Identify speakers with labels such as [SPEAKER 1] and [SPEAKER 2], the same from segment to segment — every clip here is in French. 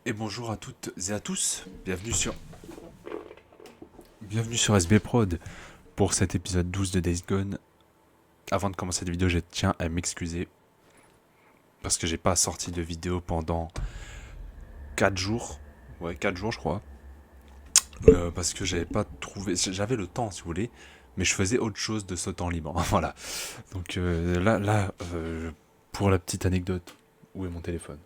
[SPEAKER 1] Et bonjour à toutes et à tous, bienvenue sur SB Prod pour cet épisode 12 de Days Gone. Avant de commencer la vidéo, je tiens à m'excuser parce que j'ai pas sorti de vidéo pendant 4 jours. Ouais, 4 jours je crois. Parce que j'avais le temps si vous voulez, mais je faisais autre chose de ce temps libre. Voilà. Donc pour la petite anecdote, où est mon téléphone?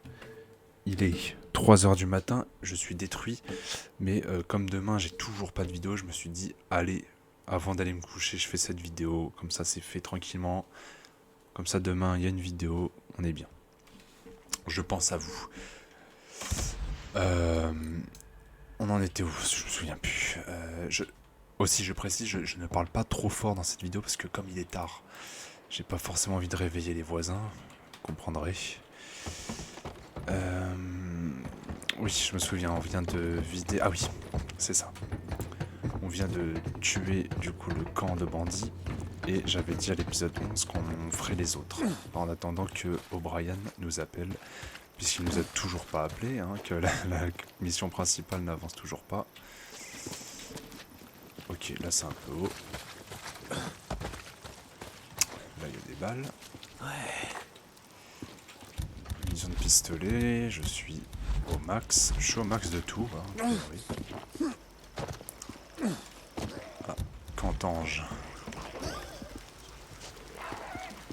[SPEAKER 1] Il est 3 heures du matin, je suis détruit, mais comme demain j'ai toujours pas de vidéo, je me suis dit, allez, avant d'aller me coucher, je fais cette vidéo, comme ça c'est fait tranquillement, comme ça demain il y a une vidéo, on est bien. Je pense à vous. Euh, on en était où? Je me souviens plus. Aussi, je précise, je ne parle pas trop fort dans cette vidéo parce que comme il est tard, j'ai pas forcément envie de réveiller les voisins, vous comprendrez. Oui, je me souviens, on vient de vider... Ah oui, c'est ça. On vient de tuer du coup le camp de bandits. Et j'avais dit à l'épisode 11 qu'on ferait les autres. En attendant que O'Brien nous appelle. Puisqu'il nous a toujours pas appelé, hein, que la mission principale n'avance toujours pas. Ok, là c'est un peu haut. Là il y a des balles. Munition de pistolet, je suis au max. Je suis au max de tout. Hein, oui. Ah, Cantange.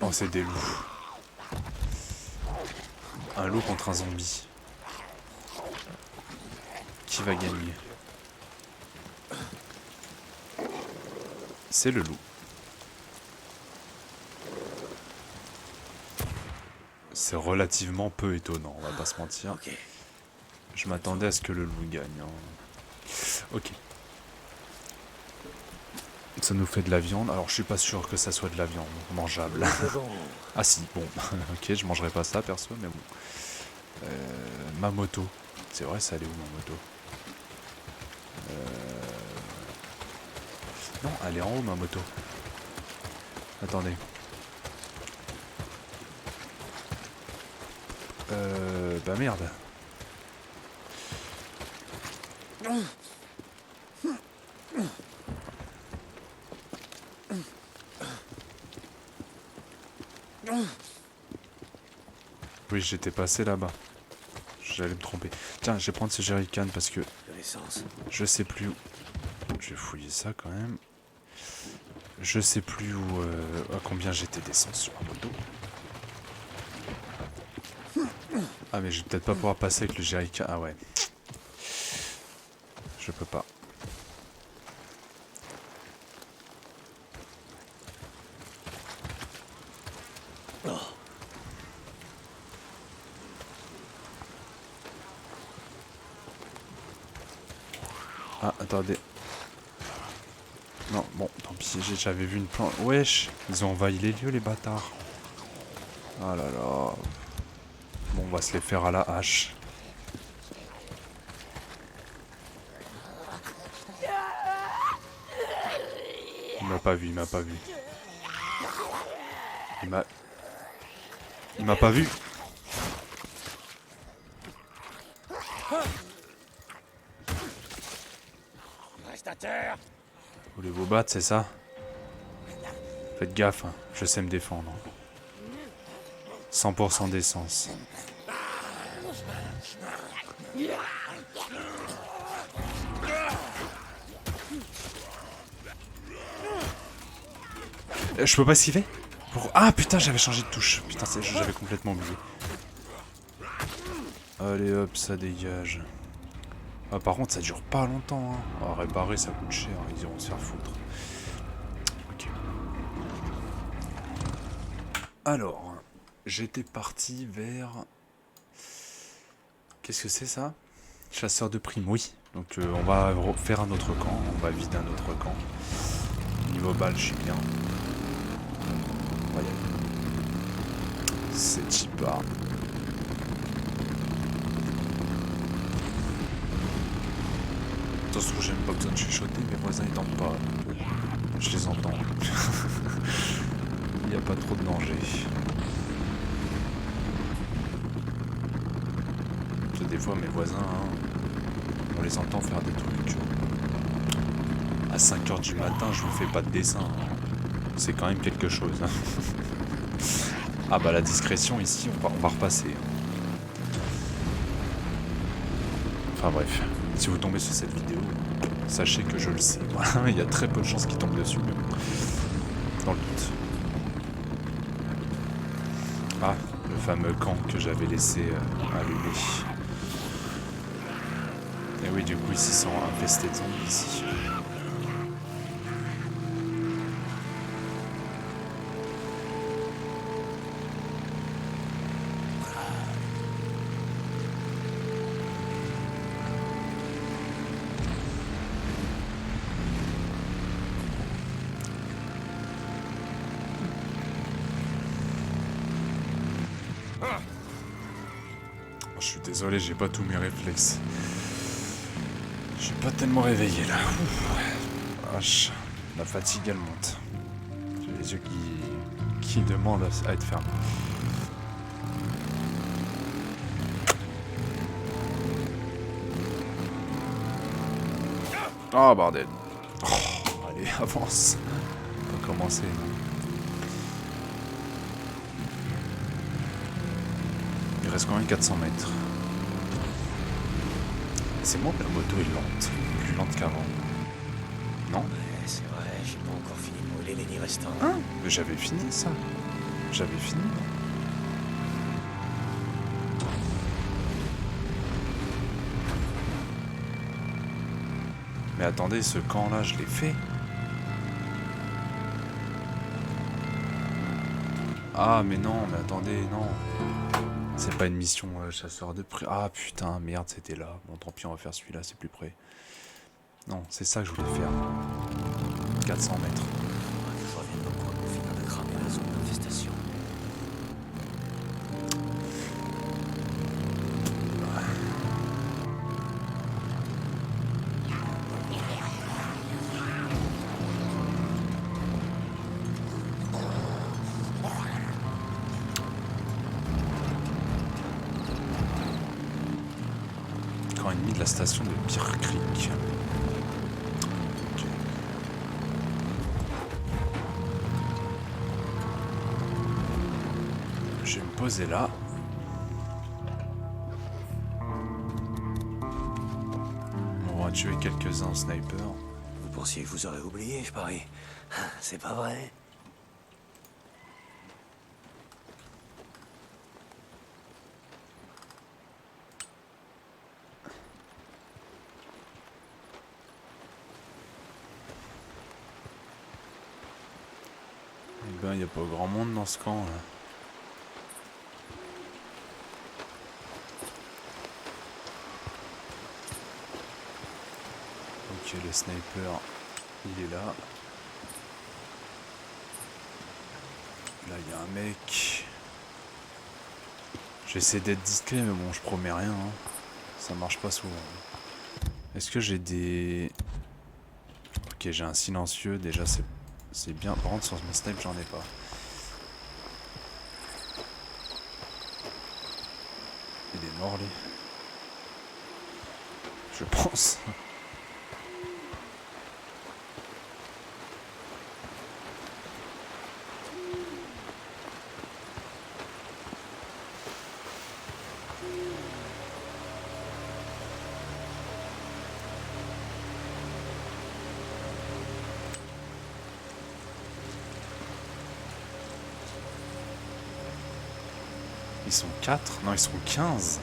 [SPEAKER 1] Oh, c'est des loups. Un loup contre un zombie. Qui va gagner? C'est le loup. C'est relativement peu étonnant, on va pas se mentir.
[SPEAKER 2] Ok.
[SPEAKER 1] Je m'attendais à ce que le loup gagne. Hein. Ok. Ça nous fait de la viande. Alors je suis pas sûr que ça soit de la viande mangeable. Ah si, bon. Ok, je mangerai pas ça perso, mais bon. Ma moto. C'est vrai, ça allait où ma moto? Non, elle est en haut ma moto. Attendez. Bah merde. Oui, j'étais passé là-bas. J'allais me tromper. Tiens, je vais prendre ce jerrycan parce que je sais plus où. Je vais fouiller ça quand même. Je sais plus où, à combien j'étais d'essence sur ma moto. Ah mais je vais peut-être pas pouvoir passer avec le jerrycan. Ah ouais. Je peux pas. Ah, attendez. Non, bon, tant pis, j'avais vu une plante. Wesh, ils ont envahi les lieux, les bâtards. Ah là là. Bon, on va se les faire à la hache. Il m'a pas vu, il m'a pas vu. Il m'a pas vu.
[SPEAKER 2] Reste à terre.
[SPEAKER 1] Vous voulez vous battre, c'est ça? Faites gaffe, hein, je sais me défendre. 100% d'essence. Je peux pas esquiver? Ah putain, j'avais changé de touche. Putain, j'avais complètement oublié. Allez hop, ça dégage. Ah, par contre, ça dure pas longtemps. Hein. Ah, réparer, ça coûte cher. Ils iront se faire foutre. Ok. Alors, j'étais parti vers... Qu'est-ce que c'est ça? Chasseur de primes, oui. Donc on va faire un autre camp. On va vider un autre camp. Niveau balle, je suis bien. Voyez. C'est cheapard. Attention, j'ai même pas besoin de chuchoter, mes voisins ils dorment pas. Je les entends. Il n'y a pas trop de danger. que des fois mes voisins, hein, on les entend faire des trucs. À 5h du matin, je vous fais pas de dessin. Hein. C'est quand même quelque chose. Hein. Ah bah la discrétion ici, on va repasser. Enfin bref, si vous tombez sur cette vidéo, sachez que je le sais. Voilà, il y a très peu de chances qu'il tombe dessus, mais bon, dans le doute. Ah, le fameux camp que j'avais laissé allumé. Et oui, du coup, ils s'y sont infestés de zombies ici. Je suis désolé, j'ai pas tous mes réflexes. Je suis pas tellement réveillé là. Vache, la fatigue elle monte. J'ai les yeux qui demandent à être fermés. Ah oh, bordel. Oh, allez, avance. On va commencer. Il reste quand même 400 mètres. C'est moi que la moto est lente. Plus lente qu'avant. Non?
[SPEAKER 2] Ouais, c'est vrai, j'ai pas encore fini de brûler les nids restants.
[SPEAKER 1] Hein? Mais j'avais fini ça. J'avais fini. Mais attendez, ce camp là, je l'ai fait. Ah mais non, mais attendez, non. C'est pas une mission chasseur de près. Ah putain, merde, c'était là. Bon, tant pis, on va faire celui-là, c'est plus près. Non, c'est ça que je voulais faire. 400 mètres.
[SPEAKER 2] Je reviens de quoi pour finir de cramer la zone d'infestation.
[SPEAKER 1] Camp ennemi de la station de Bear Creek. Je vais me poser là. On va tuer quelques-uns en sniper.
[SPEAKER 2] Vous pensiez que vous aurez oublié, je parie. C'est pas vrai.
[SPEAKER 1] Eh ben, il n'y a pas grand monde dans ce camp là. Ok, le sniper, il est là. Là, il y a un mec. J'essaie d'être discret, mais bon, je promets rien. Hein. Ça marche pas souvent. Est-ce que j'ai des... Ok, j'ai un silencieux. Déjà, c'est bien. Par contre, sur mes snipes, j'en ai pas. Il est mort, lui. Je pense. Ils sont 4? Non, ils sont 15.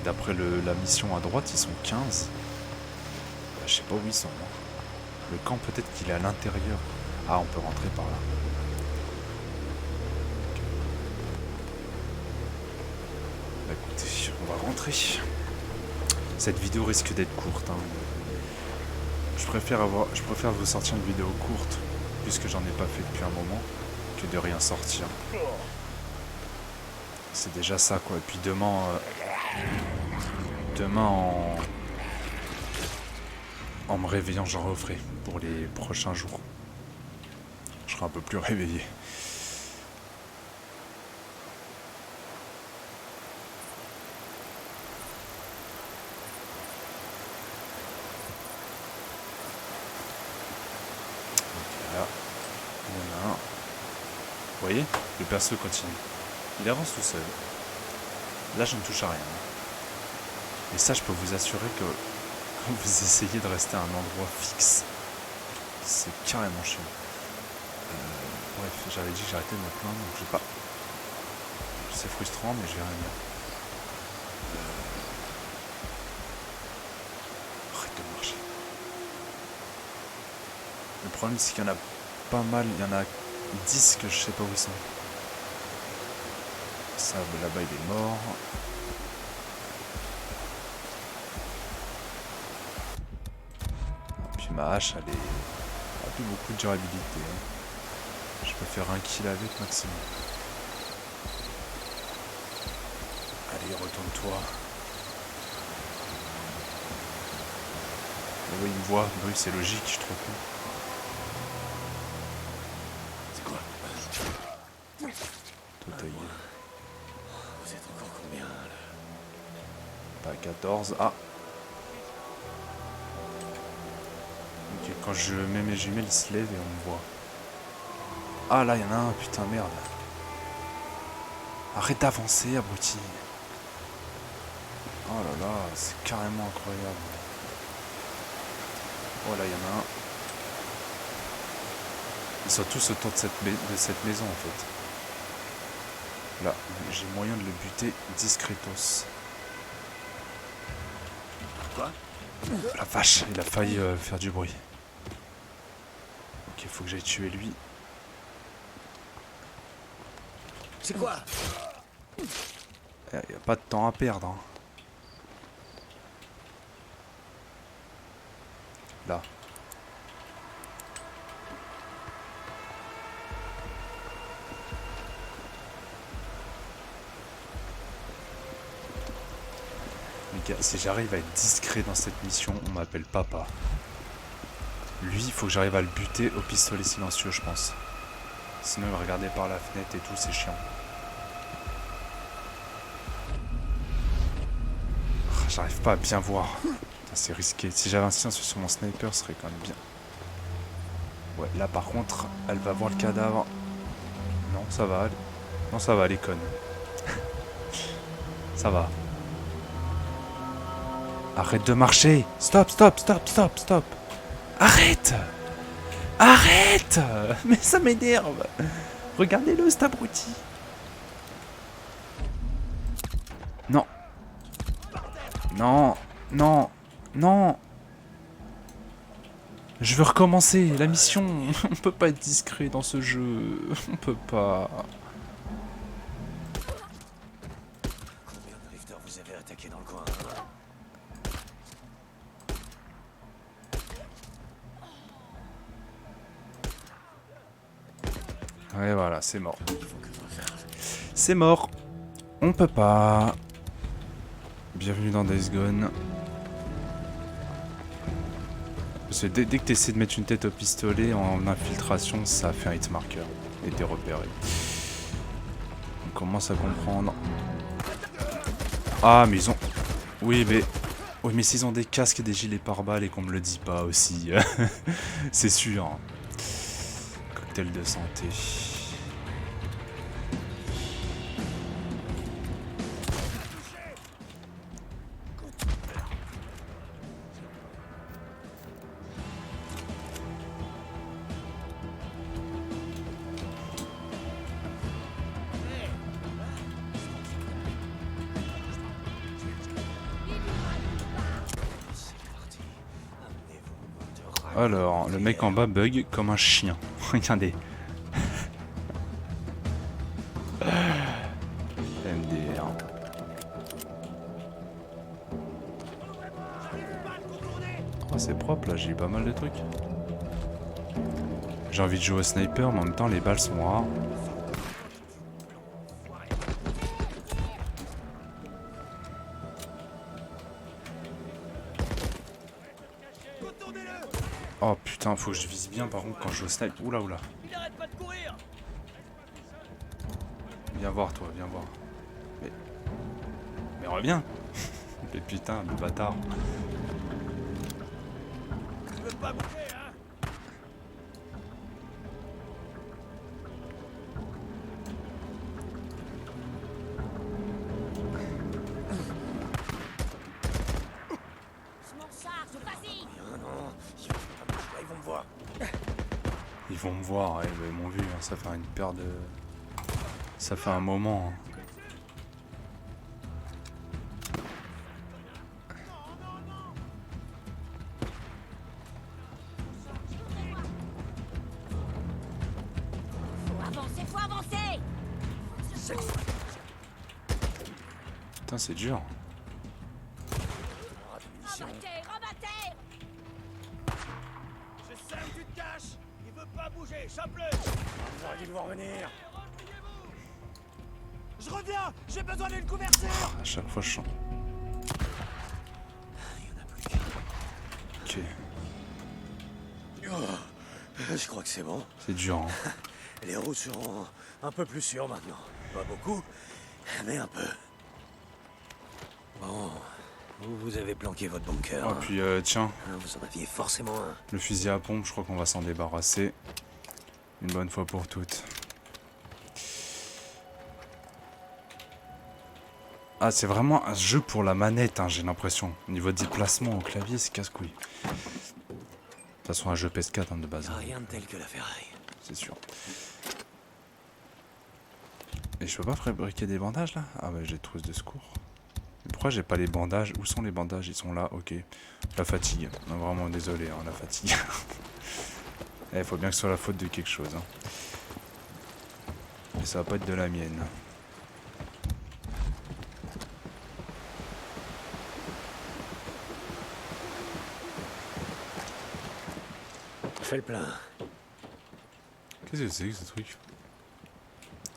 [SPEAKER 1] D'après la mission à droite, ils sont 15. Bah, je sais pas où ils sont. Hein. Le camp, peut-être qu'il est à l'intérieur. Ah, on peut rentrer par là. Bah, écoutez, on va rentrer. Cette vidéo risque d'être courte. Hein. Je préfère vous sortir une vidéo courte, puisque j'en ai pas fait depuis un moment, que de rien sortir. C'est déjà ça quoi. Et puis demain en me réveillant, j'en referai pour les prochains jours. Je serai un peu plus réveillé. voyez, le perso continue. Il avance tout seul. Là, je ne touche à rien. Et ça, je peux vous assurer que quand vous essayez de rester à un endroit fixe, c'est carrément chiant. Bref, j'avais dit que j'arrêtais de me plaindre, donc je sais pas. C'est frustrant, mais je vais rien dire. Arrête de marcher. Le problème, c'est qu'il y en a pas mal. Il y en a 10 que je sais pas où ils sont. Ça, là-bas, il est mort. Puis ma hache, elle a plus beaucoup de durabilité. Je peux faire un kill avec maximum. Allez, retourne-toi. Oh oui, il me voit. Oui, c'est logique, je suis trop con.
[SPEAKER 2] C'est quoi?
[SPEAKER 1] Tout taillé.
[SPEAKER 2] Vous êtes encore combien, là?
[SPEAKER 1] Pas 14. Ah! Ok, quand je mets mes jumelles, ils se lèvent et on me voit. Ah, là, il y en a un. Putain, merde. Arrête d'avancer, abruti. Oh là là, c'est carrément incroyable. Oh là, il y en a un. Ils sont tous autour de cette maison, en fait. Là, j'ai moyen de le buter discretos.
[SPEAKER 2] Quoi?
[SPEAKER 1] La vache, il a failli faire du bruit. Ok, faut que j'aille tuer lui.
[SPEAKER 2] C'est quoi?
[SPEAKER 1] Il n'y a pas de temps à perdre. Hein. Là. Les gars, si j'arrive à être discret dans cette mission, on m'appelle papa. Lui, il faut que j'arrive à le buter au pistolet silencieux, je pense. Sinon, il va regarder par la fenêtre et tout, c'est chiant. J'arrive pas à bien voir. C'est risqué. Si j'avais un silencieux sur mon sniper, ce serait quand même bien. Ouais, là par contre, elle va voir le cadavre. Non, ça va. Non, ça va, elle est conne. Ça va. Arrête de marcher. Stop, stop, stop, stop, stop. Arrête. Arrête. Mais ça m'énerve. Regardez-le, cet abruti. Non. Non. Non. Non. Je veux recommencer la mission. On peut pas être discret dans ce jeu. On peut pas.
[SPEAKER 2] Combien de rifters vous avez attaqué dans le coin?
[SPEAKER 1] Ouais, voilà, c'est mort. C'est mort. On peut pas. Bienvenue dans Days Gone. Parce que dès que tu essaies de mettre une tête au pistolet en infiltration, ça fait un hitmarker. Et t'es repéré. On commence à comprendre. Ah, mais ils ont... Oui, mais... Oui, mais s'ils ont des casques et des gilets pare-balles et qu'on me le dit pas aussi... C'est sûr. Cocktail de santé. Alors, le mec en bas bug comme un chien. Regardez. MDR. Oh, c'est propre là, j'ai eu pas mal de trucs. J'ai envie de jouer au sniper, mais en même temps, les balles sont rares. Oh putain, faut que je vise bien par contre quand je joue au snipe. Oula oula. Viens voir toi, viens voir. Mais reviens. Mais putain, le bâtard. vont me voir, ouais, ils m'ont vu, hein, ça fait une paire de... Ça fait un moment. Hein.
[SPEAKER 3] Faut avancer.
[SPEAKER 1] Putain, c'est dur.
[SPEAKER 3] Rebattez.
[SPEAKER 2] Je sais où tu te caches. Il veut pas bouger, chope-le. Vous auriez dû le voir venir. Je reviens. J'ai besoin d'une couverture.
[SPEAKER 1] À chaque fois, je sens.
[SPEAKER 2] Il y en a plus qu'un.
[SPEAKER 1] Ok.
[SPEAKER 2] Je crois que c'est bon.
[SPEAKER 1] C'est dur, hein.
[SPEAKER 2] Les roues seront un peu plus sûres maintenant. Pas beaucoup, mais un peu. Bon, vous avez planqué votre bunker.
[SPEAKER 1] Oh,
[SPEAKER 2] Hein.
[SPEAKER 1] puis tiens,
[SPEAKER 2] Vous en aviez forcément un.
[SPEAKER 1] le fusil à pompe, je crois qu'on va s'en débarrasser. Une bonne fois pour toutes. Ah, c'est vraiment un jeu pour la manette, hein, j'ai l'impression. Au niveau de déplacement au clavier, c'est casse-couille. De toute façon, un jeu PS4 hein, de base.
[SPEAKER 2] Rien de tel que la ferraille.
[SPEAKER 1] C'est sûr. Et je peux pas fabriquer des bandages là? Ah bah j'ai des trousses de secours. Mais pourquoi j'ai pas les bandages? Où sont les bandages? Ils sont là, ok. La fatigue. Non, vraiment désolé, hein, la fatigue. Il faut bien que ce soit la faute de quelque chose. Hein. Et ça va pas être de la mienne.
[SPEAKER 2] Fais le plein.
[SPEAKER 1] Qu'est-ce que c'est que ce truc?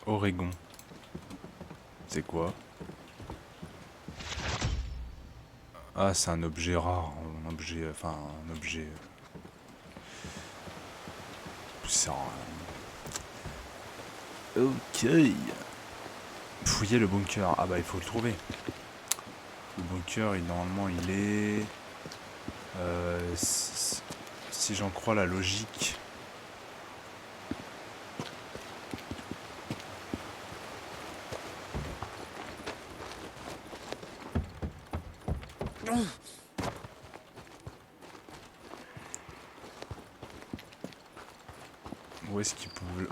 [SPEAKER 1] Oregon. C'est quoi? Ah, c'est un objet rare. Un objet... Enfin, un objet... puissant. Ok. Fouiller le bunker. Ah bah, il faut le trouver. Le bunker, normalement, il est... si j'en crois la logique...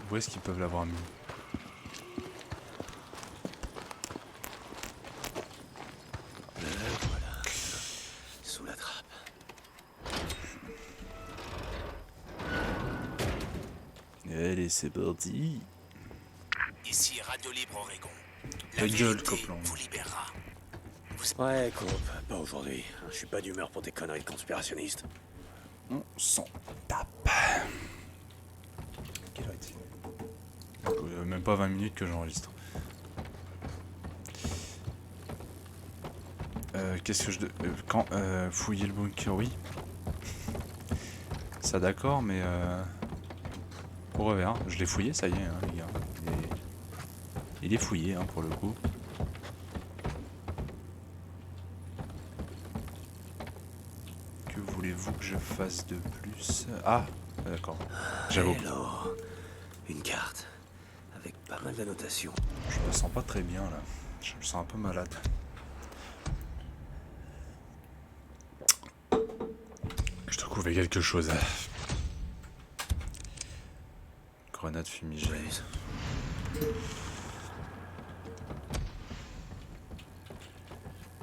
[SPEAKER 1] Où est-ce qu'ils peuvent l'avoir mis?
[SPEAKER 2] Voilà. Sous la trappe.
[SPEAKER 1] Allez, c'est parti.
[SPEAKER 4] Ici Radio Libre Oregon.
[SPEAKER 1] Ta gueule,
[SPEAKER 4] vérité
[SPEAKER 1] Copeland.
[SPEAKER 4] vous libérera.
[SPEAKER 2] Ouais, Coop, pas aujourd'hui. Je suis pas d'humeur pour tes conneries de conspirationnistes.
[SPEAKER 1] On s'en tape. Quelle heure est-il? Même pas 20 minutes que j'enregistre. Qu'est-ce que je... quand fouiller le bunker, oui. Ça d'accord, mais... au revers, je l'ai fouillé, ça y est, hein, les gars. Il est fouillé, hein, pour le coup. Que voulez-vous que je fasse de plus? Ah, d'accord. J'avoue.
[SPEAKER 2] Hello. Une carte. Avec pas mal d'annotations.
[SPEAKER 1] Je me sens pas très bien là. Je me sens un peu malade. Je dois trouver quelque chose. Grenade fumigène.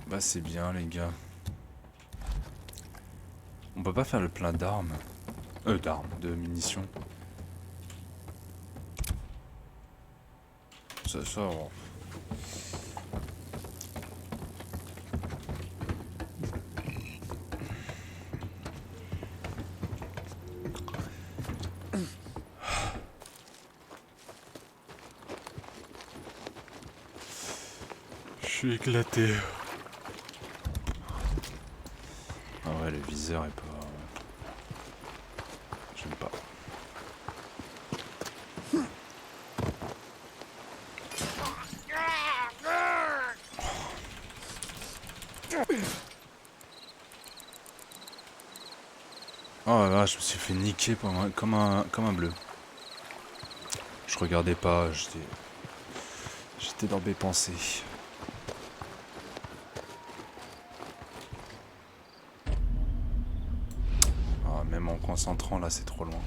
[SPEAKER 1] Bah c'est bien les gars. On peut pas faire le plein d'armes. De munitions. Ça. Oh. Je suis éclaté. Ah ouais, le viseur est pas... J'aime pas. Oh là là, je me suis fait niquer comme un bleu. Je regardais pas, j'étais dans mes pensées. Ah, même en concentrant là, c'est trop loin.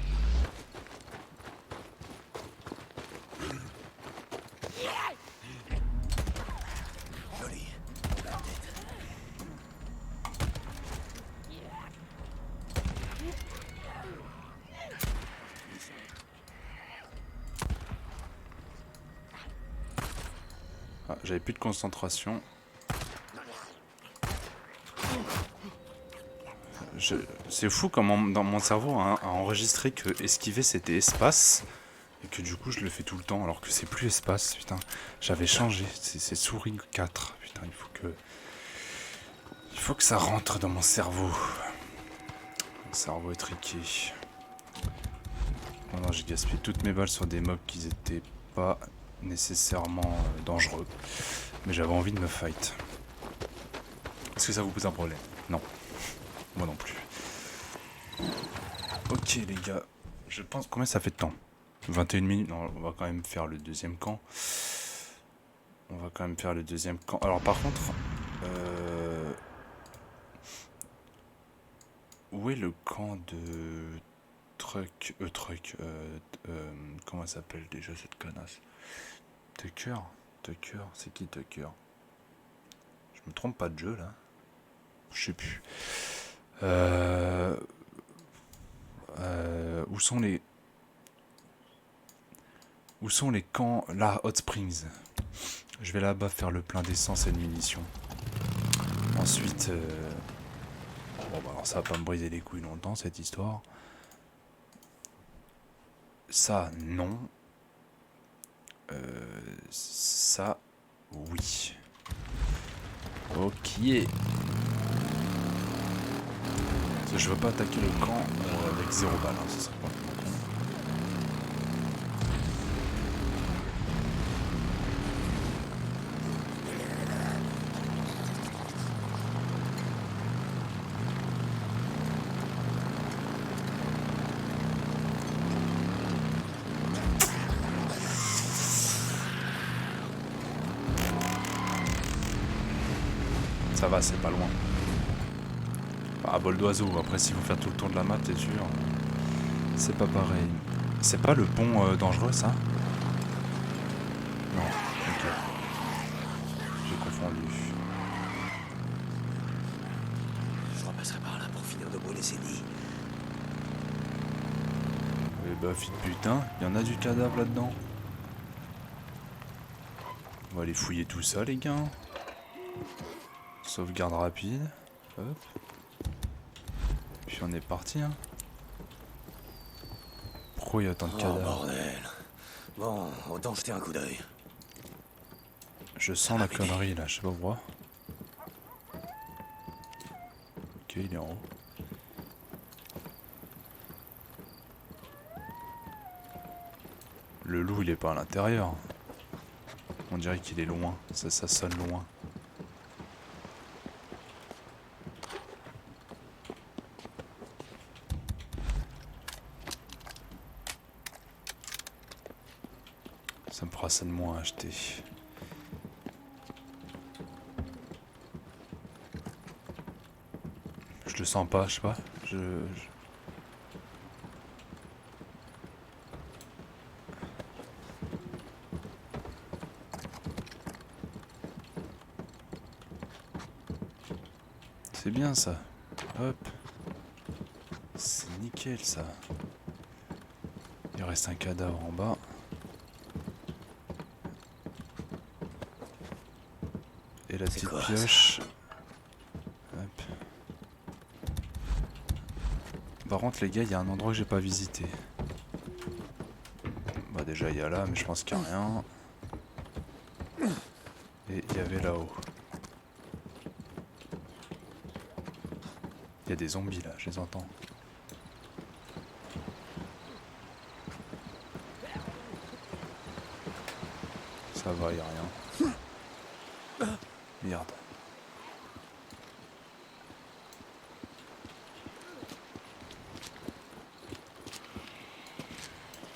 [SPEAKER 1] J'avais plus de concentration. C'est fou comment dans mon cerveau a enregistré que esquiver c'était espace. Et que du coup je le fais tout le temps alors que c'est plus espace. Putain, j'avais changé. C'est souris 4. Putain, il faut que ça rentre dans mon cerveau. Mon cerveau est triqué. Oh non, j'ai gaspillé toutes mes balles sur des mobs qui étaient pas nécessairement dangereux. Mais j'avais envie de me fight. Est-ce que ça vous pose un problème? Non. Moi non plus. Ok les gars. Je pense... Combien ça fait de temps? 21 minutes. Non, on va quand même faire le deuxième camp. Alors par contre... où est le camp de... Truck... comment elle s'appelle déjà cette connasse? Tucker, c'est qui Tucker? Je me trompe pas de jeu là? Je sais plus. Où sont les camps? Là, Hot Springs. Je vais là-bas faire le plein d'essence et de munitions. Ensuite... Bon bah alors ça va pas me briser les couilles longtemps cette histoire. Ça, non. Ça, oui. Ok. Je veux pas attaquer le camp avec 0 balle, hein, ça serait pas con. Ça va, c'est pas loin. Enfin, à vol d'oiseau, après s'il faut faire tout le tour de la map, t'es sûr, c'est pas pareil. C'est pas le pont dangereux ça? Non, ok. J'ai confondu.
[SPEAKER 2] Je repasserai par là pour finir de brûler ces nids.
[SPEAKER 1] Eh bah, fille de putain, il y en a du cadavre là-dedans. On va aller fouiller tout ça, les gars. Sauvegarde rapide. Hop. Puis on est parti, hein. Pourquoi il y a autant de cadavres?
[SPEAKER 2] Bordel. Bon, autant jeter un coup d'œil.
[SPEAKER 1] Je sens la connerie là, je sais pas pourquoi. Ok, il est en haut. Le loup il est pas à l'intérieur. On dirait qu'il est loin, ça sonne loin. Ça me fera ça de moins à acheter. Je le sens pas, je sais pas. C'est bien ça. Hop. C'est nickel ça. Il reste un cadavre en bas. Et la petite
[SPEAKER 2] quoi,
[SPEAKER 1] pioche. Hop. Par contre les gars, il y a un endroit que j'ai pas visité. Bah déjà il y a là, mais je pense qu'il n'y a rien. Et il y avait là-haut. Il y a des zombies là, je les entends. Ça va, il n'y a rien. Merde.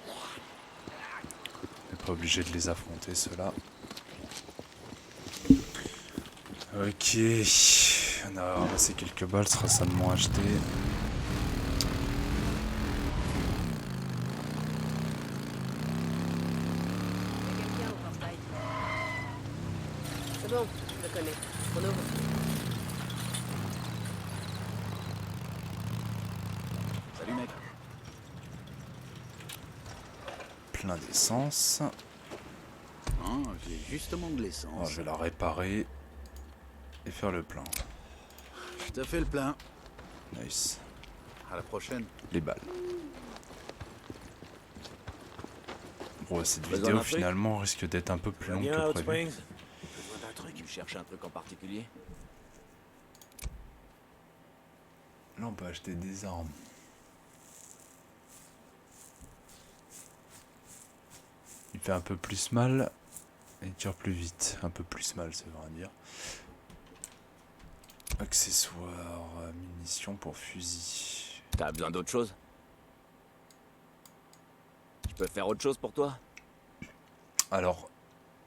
[SPEAKER 1] On n'est pas obligé de les affronter ceux-là. Ok. On a ramassé quelques balles, ce sera ça de moins acheté.
[SPEAKER 5] C'est bon, je le connais. On ouvre.
[SPEAKER 2] Salut mec.
[SPEAKER 1] Plein d'essence.
[SPEAKER 6] J'ai justement de
[SPEAKER 1] Alors,
[SPEAKER 6] l'essence.
[SPEAKER 1] je vais la réparer et faire le plein.
[SPEAKER 6] T'as fait le plein.
[SPEAKER 1] Nice.
[SPEAKER 6] À la prochaine.
[SPEAKER 1] Les balles. Bon, cette
[SPEAKER 2] Besoin
[SPEAKER 1] vidéo
[SPEAKER 2] d'un truc
[SPEAKER 1] finalement risque d'être un peu plus longue
[SPEAKER 2] Bien,
[SPEAKER 1] que
[SPEAKER 2] Hot
[SPEAKER 1] prévu.
[SPEAKER 2] Springs.
[SPEAKER 4] Besoin d'un truc. Tu cherches un truc en particulier?
[SPEAKER 1] Là, on peut acheter des armes. Il fait un peu plus mal et il tire plus vite. Un peu plus mal, c'est vrai à dire. Accessoires, munitions pour fusil.
[SPEAKER 4] T'as besoin d'autre chose? Je peux faire autre chose pour toi?
[SPEAKER 1] Alors,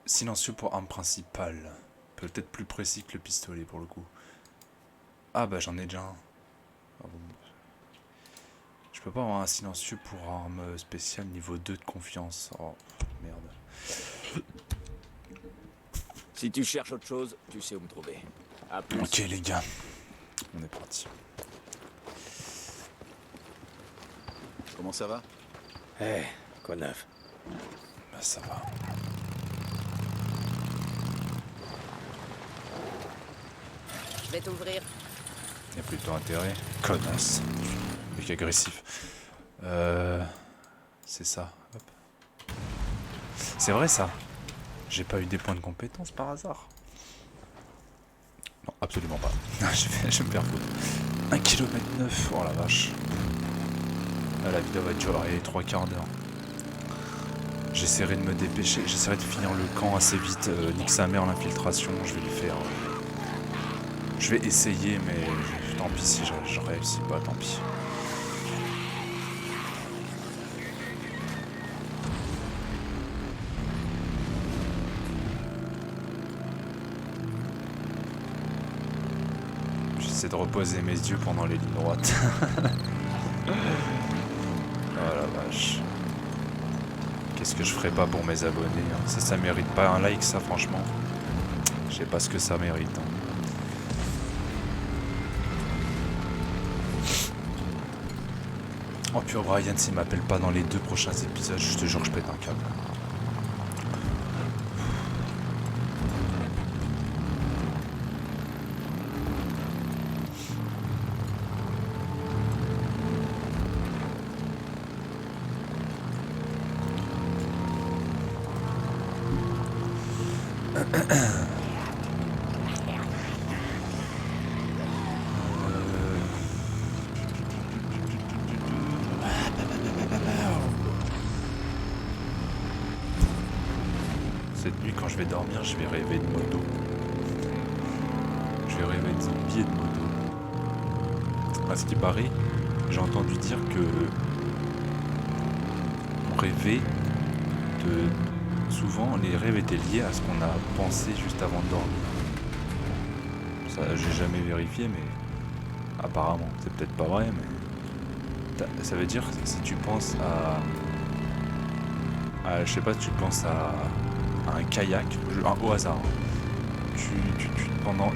[SPEAKER 1] silencieux pour arme principale. Peut-être plus précis que le pistolet pour le coup. Ah bah j'en ai déjà un. Ah bon. Je peux pas avoir un silencieux pour arme spéciale niveau 2 de confiance. Oh merde.
[SPEAKER 4] Si tu cherches autre chose, tu sais où me trouver. À plus.
[SPEAKER 1] Ok les gars, on est parti.
[SPEAKER 6] Comment ça va?
[SPEAKER 2] Eh, quoi de neuf?
[SPEAKER 1] Bah ça va.
[SPEAKER 5] Je vais t'ouvrir.
[SPEAKER 1] Y a plutôt intérêt. Connasse. Mec agressif. C'est ça. Hop. C'est vrai ça. J'ai pas eu des points de compétence par hasard. Non, absolument pas. Je me perds foutre. 1 km 9. Oh la vache. Ah, la vidéo va durer 3 quarts d'heure. J'essaierai de me dépêcher. J'essaierai de finir le camp assez vite. Nique sa mère l'infiltration. Je vais le faire. Je vais essayer, mais tant pis si je réussis pas, tant pis. J'essaie de reposer mes yeux pendant les lignes droites. Oh la vache. Qu'est-ce que je ferais pas pour mes abonnés hein. Ça mérite pas un like, ça, franchement. Je sais pas ce que ça mérite. Hein. Oh puis O'Brien, s'il m'appelle pas dans les 2 prochains épisodes, je te jure que je pète un câble. Cette nuit, quand je vais dormir, je vais rêver de moto. Je vais rêver de zombies et de moto. À ce qui paraît, j'ai entendu dire que on rêvait de... Souvent, les rêves étaient liés à ce qu'on a pensé juste avant de dormir. Ça, j'ai jamais vérifié, mais apparemment, c'est peut-être pas vrai, mais ça veut dire que si tu penses je sais pas, tu penses à un kayak, au hasard.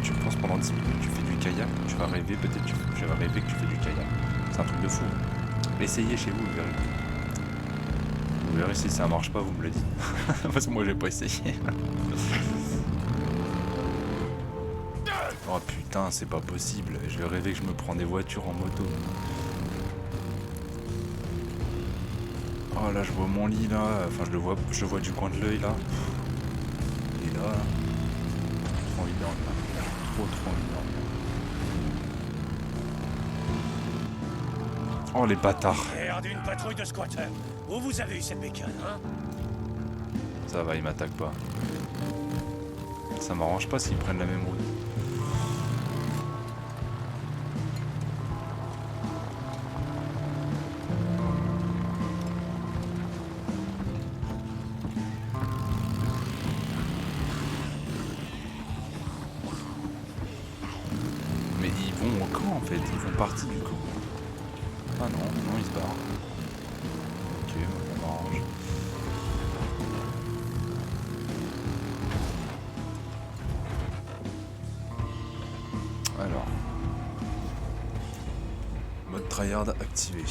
[SPEAKER 1] Tu penses pendant 10 minutes, tu fais du kayak, tu vas rêver, peut-être tu vas rêver que tu fais du kayak. C'est un truc de fou. Essayez chez vous, vous verrez. Vous verrez si ça marche pas, vous me le dites. Parce que moi j'ai pas essayé. Oh putain, c'est pas possible. Je vais rêver que je me prends des voitures en moto. Oh là, je vois mon lit là. Enfin, je le vois du coin de l'œil là. Il est là. Trop envie de dormir. Trop envie de dormir. Oh les bâtards.
[SPEAKER 2] Merde, une patrouille de squatteurs. Où vous avez eu cette bécane, hein?
[SPEAKER 1] Ça va, ils m'attaquent pas. Ça m'arrange pas s'ils prennent la même route. Mais ils vont au camp en fait, ils font partie du camp. Ah non, non, ils se barrent. Ok, ça m'arrange. Alors. Mode tryhard activé.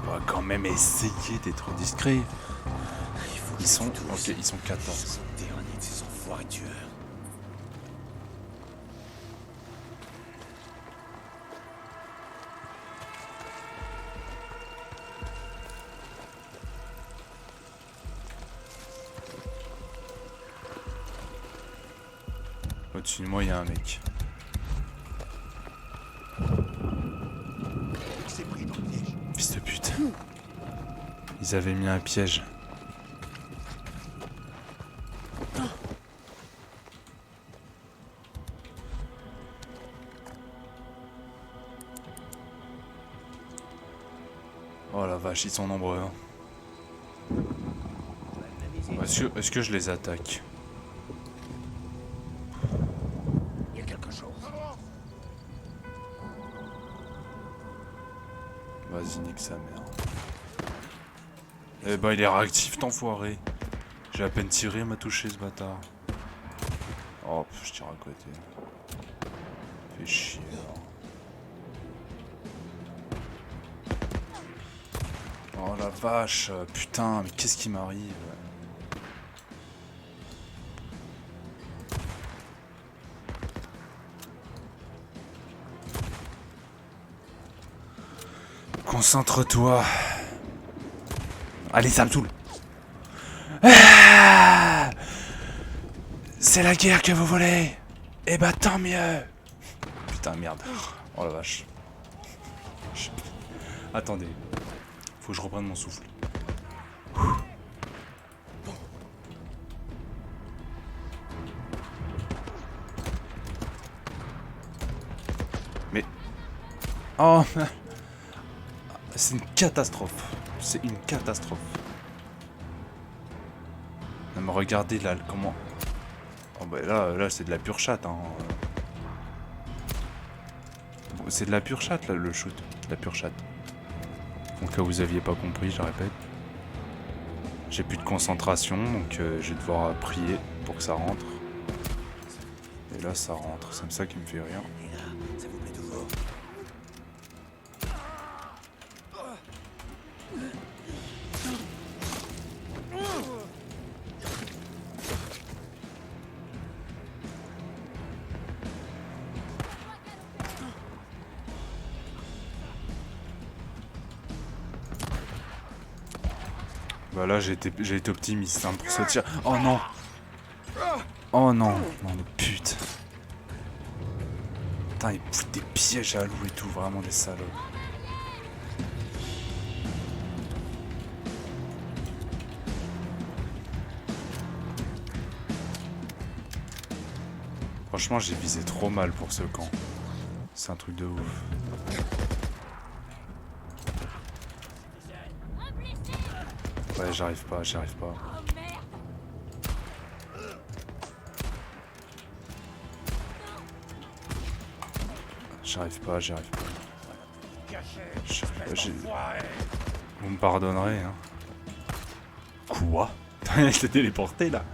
[SPEAKER 1] On va quand même essayer d'être discret. Ils sont... Ok, ils sont 14.
[SPEAKER 2] Dernier de ces enfoirés tueurs.
[SPEAKER 1] Au-dessus de moi, il y a un mec. Fils de pute. Ils avaient mis un piège. Oh la vache, ils sont nombreux. Hein. Est-ce que je les attaque?
[SPEAKER 2] Il y a quelque chose.
[SPEAKER 1] Vas-y, nique sa mère. Eh ben, il est réactif, t'enfoiré. J'ai à peine tiré, il m'a touché ce bâtard. Oh, je tire à côté. Fais chier, alors. Oh la vache, putain, mais qu'est-ce qui m'arrive? Concentre-toi. Allez, ça me saoule. Ah, c'est la guerre que vous voulez. Eh bah tant mieux. Putain, merde. Oh la vache. Attendez. Faut que je reprenne mon souffle. Mais... Oh. C'est une catastrophe. C'est une catastrophe. Non, mais regardez là, comment... Oh bah là c'est de la pure chatte, hein. C'est de la pure chatte, là, le shoot. De la pure chatte. Au cas où vous aviez pas compris, je répète. J'ai plus de concentration, donc je vais devoir prier pour que ça rentre. Et là, ça rentre. C'est ça qui me fait rire.
[SPEAKER 2] Et là, ça vous plaît toujours?
[SPEAKER 1] Bah là, j'ai été optimiste hein, pour ce tir. Oh non! Oh non! Non, mais pute! Putain, ils foutent des pièges à loup et tout, vraiment des salauds. Franchement, j'ai visé trop mal pour ce camp. C'est un truc de ouf. Ouais, j'arrive pas, j'arrive pas.
[SPEAKER 3] Oh merde.
[SPEAKER 1] J'arrive pas, j'arrive pas.
[SPEAKER 2] J'ai...
[SPEAKER 1] Vous me pardonnerez, hein. Quoi? Il s'est téléporté, là.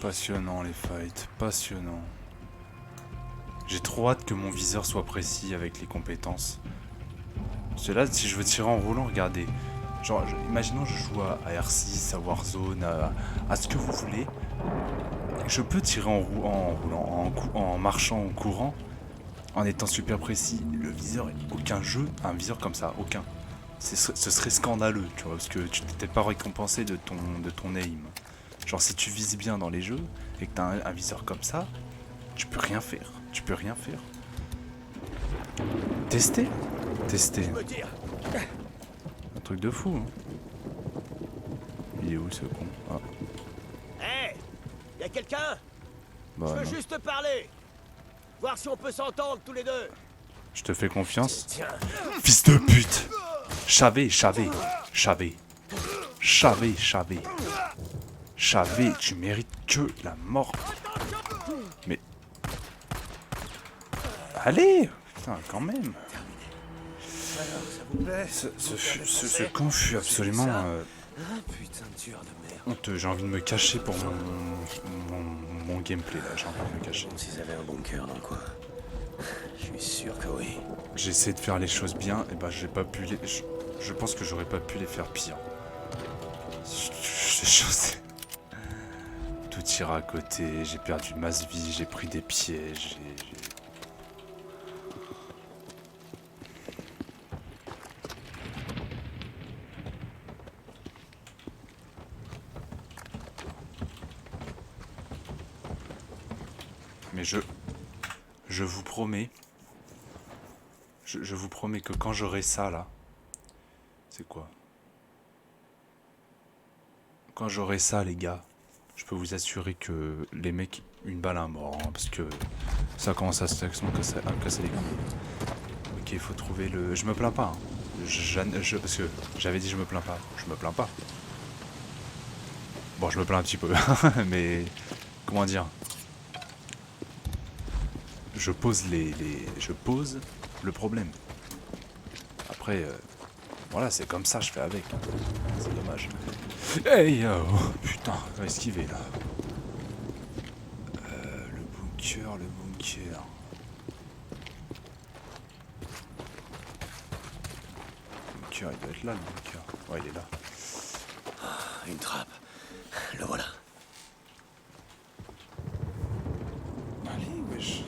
[SPEAKER 1] Passionnant les fights, passionnant. J'ai trop hâte que mon viseur soit précis avec les compétences. Parce que là, si je veux tirer en roulant, regardez. Genre, imaginons je joue à R6, à Warzone, à ce que vous voulez. Je peux tirer en roulant, en marchant, en courant, en étant super précis. Le viseur, aucun jeu a un viseur comme ça, aucun. Ce serait scandaleux, tu vois, parce que tu n'étais pas récompensé de ton aim. Genre, si tu vises bien dans les jeux et que tu as un viseur comme ça, tu peux rien faire. Tu peux rien faire. Tester.
[SPEAKER 2] Me tire.
[SPEAKER 1] Un truc de fou, hein. Il est où ce con? Ah,
[SPEAKER 2] Hé, y a quelqu'un?
[SPEAKER 1] bah
[SPEAKER 2] Je veux
[SPEAKER 1] non.
[SPEAKER 2] juste te parler. Voir si on peut s'entendre tous les deux.
[SPEAKER 1] Je te fais confiance.
[SPEAKER 2] Tiens.
[SPEAKER 1] Fils de pute! Chavé, tu mérites que la mort. Mais... Allez! Putain, quand même.
[SPEAKER 2] Ça vous plaît?
[SPEAKER 1] Ce camp fut absolument
[SPEAKER 2] Putain de tueur de merde.
[SPEAKER 1] honteux. J'ai envie de me cacher pour mon gameplay là. J'ai envie de me cacher.
[SPEAKER 2] S'ils avaient un bunker dans le coin. Je suis sûr que oui.
[SPEAKER 1] J'essaie de faire les choses bien, et bah j'ai pas pu les... Je pense que j'aurais pas pu les faire pire. Tout tire à côté, j'ai perdu masse vie, j'ai pris des pièges, Mais je vous promets... Je vous promets que quand j'aurai ça là... C'est quoi? Quand j'aurai ça les gars, je peux vous assurer que les mecs, une balle à un mort, hein, parce que ça commence à se casser les couilles. Ok, il faut trouver le... Je me plains pas, hein. Parce que j'avais dit je me plains pas, je me plains pas. Bon, je me plains un petit peu, mais... Comment dire? Je pose je pose le problème. Après, voilà, c'est comme ça, je fais avec. C'est dommage. Hey, oh, putain, on va esquiver là. Le bunker. Le bunker, il doit être là, le bunker. Ouais, il est là.
[SPEAKER 2] Une trappe. Le voilà.
[SPEAKER 1] Allez, wesh.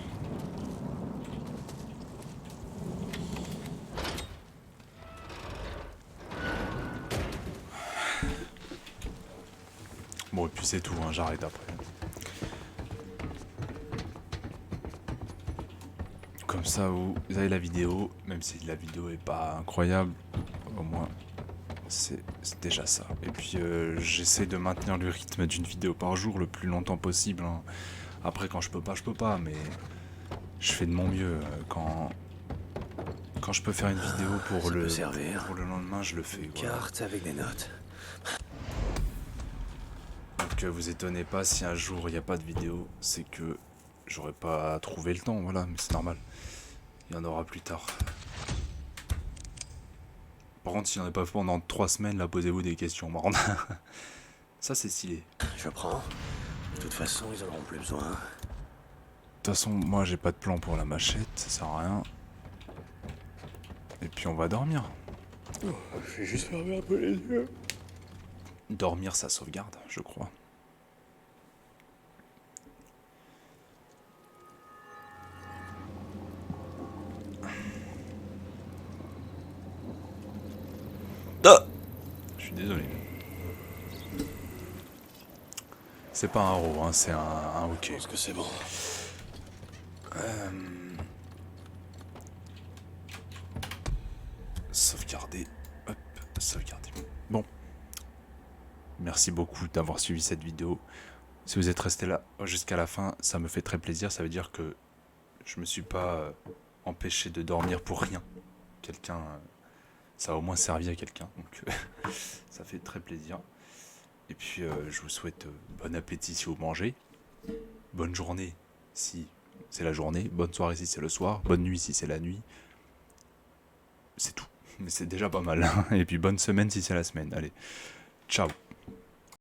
[SPEAKER 1] Bon, et puis c'est tout, hein, j'arrête après. Comme ça, vous avez la vidéo, même si la vidéo est pas incroyable, au moins c'est déjà ça. Et puis j'essaie de maintenir le rythme d'une vidéo par jour le plus longtemps possible, hein. Après, quand je peux pas, mais je fais de mon mieux. Quand je peux faire une vidéo pour le lendemain, je le fais. Voilà.
[SPEAKER 2] Carte avec des notes.
[SPEAKER 1] Donc vous étonnez pas si un jour il n'y a pas de vidéo, c'est que j'aurais pas trouvé le temps, voilà, mais c'est normal. Il y en aura plus tard. Par contre, s'il n'y en a pas pendant 3 semaines, là, posez-vous des questions marrantes. Ça, c'est stylé.
[SPEAKER 2] Je prends. De toute façon, ils en auront plus besoin.
[SPEAKER 1] De toute façon, moi, j'ai pas de plan pour la machette, ça sert à rien. Et puis, on va dormir.
[SPEAKER 2] Je vais juste fermer un peu les yeux.
[SPEAKER 1] Dormir, ça sauvegarde, je crois. Je suis désolé. C'est pas un row, hein, c'est un hockey.
[SPEAKER 2] Je pense que c'est bon.
[SPEAKER 1] Sauvegarder. Hop, sauvegarder. Bon. Merci beaucoup d'avoir suivi cette vidéo. Si vous êtes resté là jusqu'à la fin, ça me fait très plaisir. Ça veut dire que je me suis pas empêché de dormir pour rien. Quelqu'un... ça a au moins servi à quelqu'un. Donc ça fait très plaisir. Et puis je vous souhaite bon appétit si vous mangez. Bonne journée si c'est la journée. Bonne soirée si c'est le soir. Bonne nuit si c'est la nuit. C'est tout. Mais c'est déjà pas mal. Et puis bonne semaine si c'est la semaine. Allez, ciao.